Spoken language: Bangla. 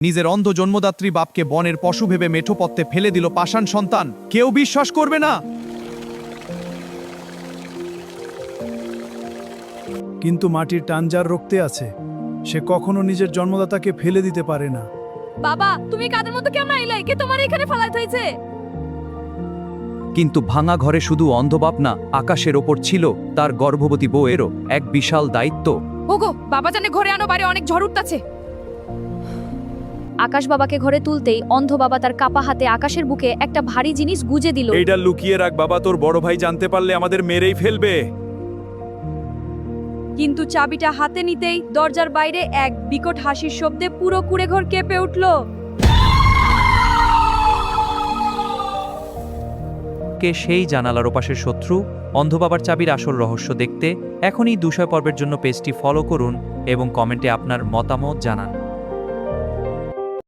নিজের অন্ধ জন্মদাত্রী বাপকে বনের পশু ভেবে মেঠোপথে ফেলে দিল পাষাণ সন্তান। কেউ বিশ্বাস করবে না। কিন্তু মাটির টান যার রক্তে আছে, সে কখনো নিজের জন্মদাতাকে ফেলে দিতে পারে না। বাবা, তুমি কাদের মতো কেমন আইলাই? কে তোমার এখানে ফালাইতে হইছে? কিন্তু ভাঙা ঘরে শুধু অন্ধবাপ না, আকাশের ওপর ছিল তার গর্ভবতী বউয়েরও এক বিশাল দায়িত্ব। ওগো, বাবা জানে ঘরে আনো, বাইরে অনেক ঝড় উঠতাছে। আকাশ বাবাকে ঘরে তুলতেই অন্ধ বাবা তার কাপা হাতে আকাশের বুকে একটা ভারী জিনিস গুজে দিল। এইটা লুকিয়ে রাখ বাবা, তোর বড় ভাই জানতে পারলে আমাদের মেরেই ফেলবে। কিন্তু চাবিটা হাতে নিতেই দরজার বাইরে এক বিকট হাসির শব্দে পুরো কুঁড়েঘর কেঁপে উঠল। কে সেই জানালার ওপাশের শত্রু? অন্ধবাবার চাবির আসল রহস্য দেখতে এখনই 200 পর্বের জন্য পেজটি ফলো করুন এবং কমেন্টে আপনার মতামত জানান।